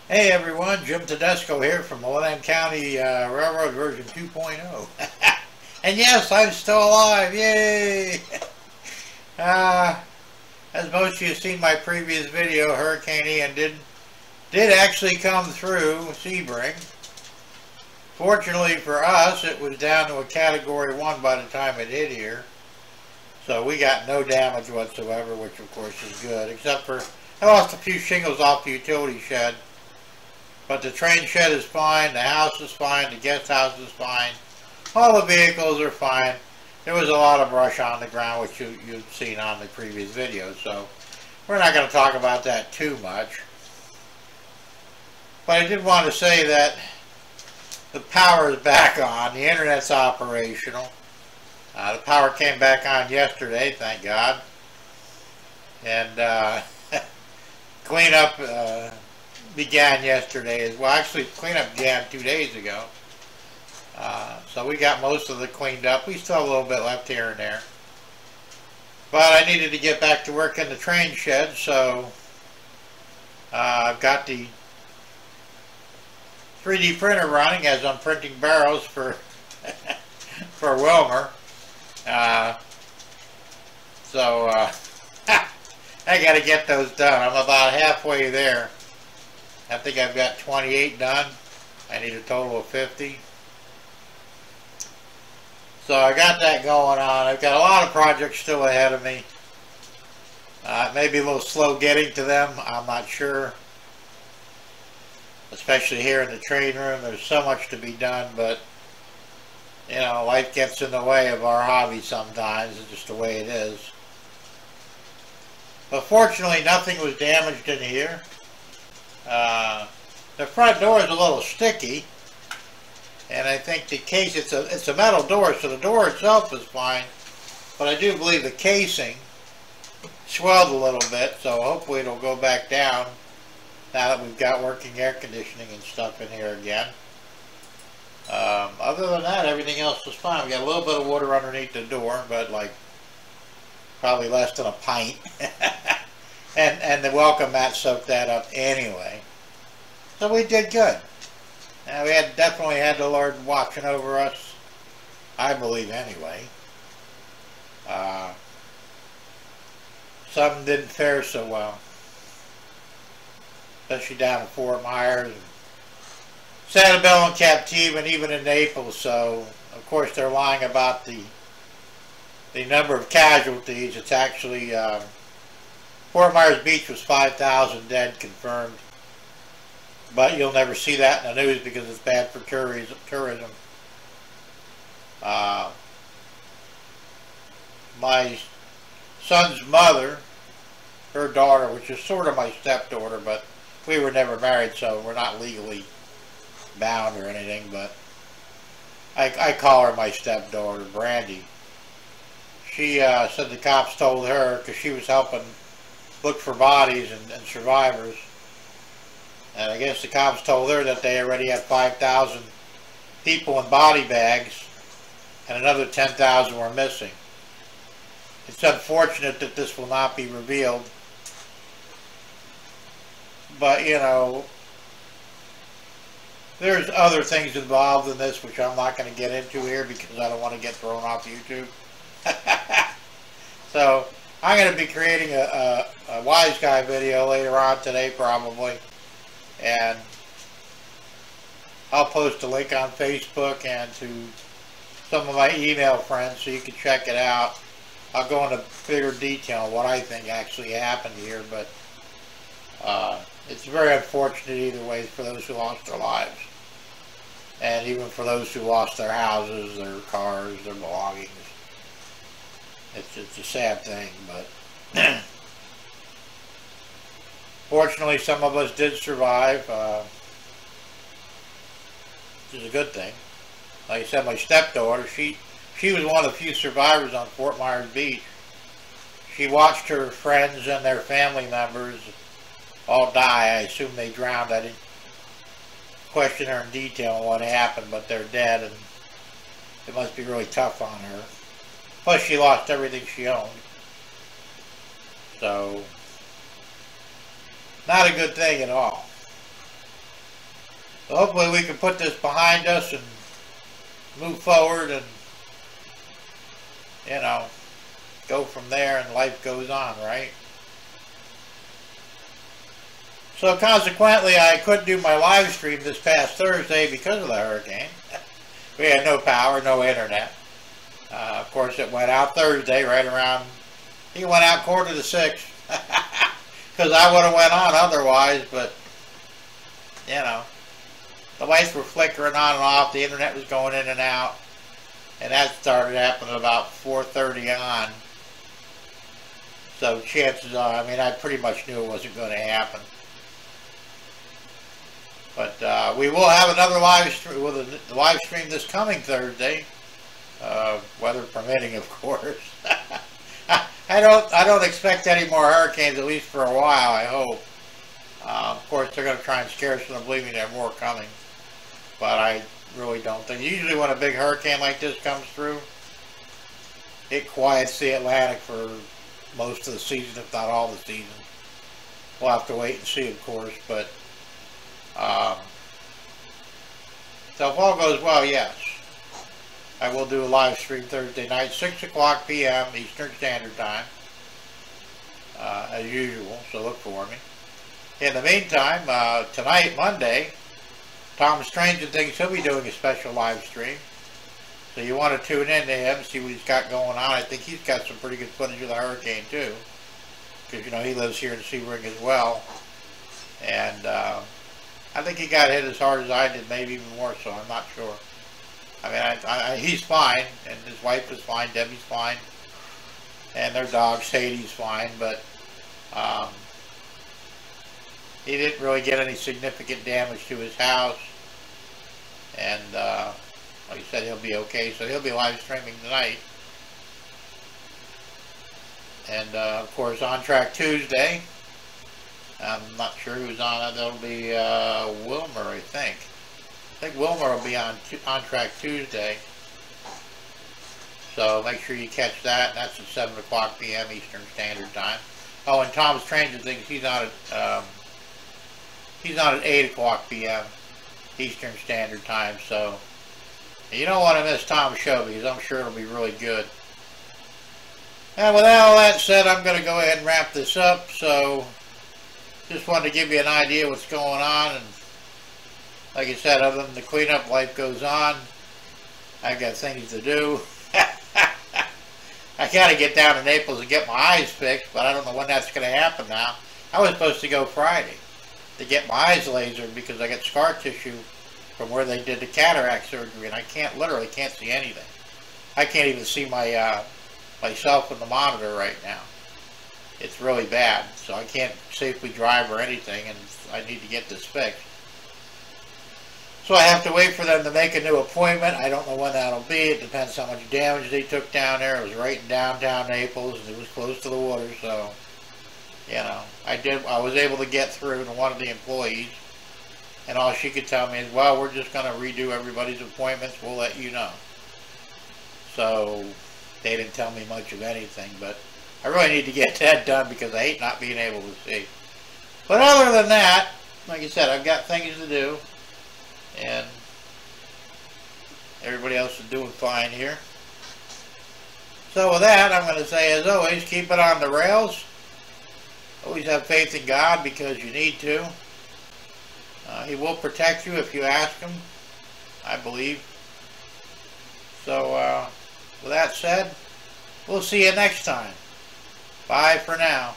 Hey everyone, Jim Tedesco here from Millennium County RR version 2.0. And yes, I'm still alive, yay! As most of you have seen my previous video, Hurricane Ian did actually come through Sebring. Fortunately for us, it was down to a Category 1 by the time it hit here. So we got no damage whatsoever, which of course is good, except for I lost a few shingles off the utility shed. But the train shed is fine, the house is fine, the guest house is fine, all the vehicles are fine. There was a lot of brush on the ground, which you've seen on the previous video, so we're not going to talk about that too much. But I did want to say that the power is back on, the internet's operational. The power came back on yesterday, thank God. And cleanup began yesterday as well. Actually, cleanup began 2 days ago. So we got most of it cleaned up. We still have a little bit left here and there. But I needed to get back to work in the train shed, so I've got the 3D printer running as I'm printing barrels for for Wilmer. I got to get those done. I'm about halfway there. I think I've got 28 done. I need a total of 50. So I got that going on. I've got a lot of projects still ahead of me. It may be a little slow getting to them. I'm not sure. Especially here in the train room. There's so much to be done, but you know, life gets in the way of our hobby sometimes. It's just the way it is. But fortunately, nothing was damaged in here. The front door is a little sticky, and I think the case, it's a metal door, so the door itself is fine, but I do believe the casing swelled a little bit, so hopefully it'll go back down now that we've got working air conditioning and stuff in here again. Other than that, everything else was fine. We got a little bit of water underneath the door, but like probably less than a pint. And the welcome mat soaked that up anyway. So we did good. And we definitely had the Lord watching over us. I believe anyway. Some didn't fare so well. Especially down in Fort Myers, and Sanibel and Captiva, and even in Naples. So, of course, they're lying about the number of casualties. It's actually Fort Myers Beach was 5,000 dead confirmed, but you'll never see that in the news because it's bad for tourism. My son's mother, her daughter, which is sort of my stepdaughter, but we were never married, so we're not legally bound or anything, but I call her my stepdaughter, Brandy. She said the cops told her, because she was helping look for bodies and survivors, and I guess the cops told her that they already had 5,000 people in body bags and another 10,000 were missing. It's unfortunate that this will not be revealed, but you know, there's other things involved in this which I'm not going to get into here because I don't want to get thrown off YouTube. So I'm going to be creating a wise guy video later on today probably, and I'll post a link on Facebook and to some of my email friends so you can check it out. I'll go into bigger detail on what I think actually happened here, but it's very unfortunate either way for those who lost their lives, and even for those who lost their houses, their cars, their belongings. It's a sad thing, but fortunately some of us did survive, which is a good thing. Like I said, my stepdaughter, she was one of the few survivors on Fort Myers Beach. She watched her friends and their family members all die. I assume they drowned. I didn't question her in detail on what happened, but they're dead, and it must be really tough on her. Plus, she lost everything she owned. So, not a good thing at all. So hopefully we can put this behind us and move forward and, you know, go from there and life goes on, right? So consequently, I couldn't do my live stream this past Thursday because of the hurricane. We had no power, no internet. Of course, it went out Thursday right around, it went out 5:45, because I would have went on otherwise, but, you know, the lights were flickering on and off, the internet was going in and out, and that started happening about 4:30 on. So chances are, I mean, I pretty much knew it wasn't going to happen. But we will have another live stream, the live stream this coming Thursday, weather permitting, of course. I don't expect any more hurricanes, at least for a while, I hope. Of course, they're going to try and scare us into believing there are more coming, but I really don't think. Usually when a big hurricane like this comes through, it quiets the Atlantic for most of the season, if not all the season. We'll have to wait and see, of course, but so if all goes well, yes, I will do a live stream Thursday night, 6 o'clock p.m. Eastern Standard Time, as usual, so look for me. In the meantime, tonight, Monday, Tom Strange thinks he'll be doing a special live stream, so you want to tune in to him, see what he's got going on. I think he's got some pretty good footage of the hurricane too, because, you know, he lives here in Sebring as well, and I think he got hit as hard as I did, maybe even more so, I'm not sure. I mean, he's fine, and his wife is fine, Debbie's fine, and their dog, Sadie's fine, but he didn't really get any significant damage to his house, and like I said, he'll be okay, so he'll be live streaming tonight. And of course, On Track Tuesday, I'm not sure who's on it. That'll be Wilmer, I think. I think Wilmer will be on Track Tuesday. So make sure you catch that. That's at 7 o'clock p.m. Eastern Standard Time. Oh, and Tom Stranger thinks he's on at 8 o'clock p.m. Eastern Standard Time. So you don't want to miss Tom's show, because I'm sure it'll be really good. And with all that said, I'm going to go ahead and wrap this up. So just wanted to give you an idea of what's going on, and like I said, other than the cleanup, life goes on. I've got things to do. I gotta get down to Naples and get my eyes fixed, but I don't know when that's gonna happen now. I was supposed to go Friday to get my eyes lasered because I got scar tissue from where they did the cataract surgery, and I literally can't see anything. I can't even see my myself in the monitor right now. It's really bad, so I can't safely drive or anything, and I need to get this fixed. So I have to wait for them to make a new appointment. I don't know when that'll be. It depends how much damage they took down there. It was right in downtown Naples, and it was close to the water, so, you know, I was able to get through to one of the employees, and all she could tell me is, well, we're just going to redo everybody's appointments. We'll let you know. So they didn't tell me much of anything, but I really need to get that done because I hate not being able to see. But other than that, like I said, I've got things to do, and everybody else is doing fine here. So with that, I'm going to say, as always, keep it on the rails. Always have faith in God, because you need to. He will protect you if you ask Him, I believe. So with that said, we'll see you next time. Bye for now.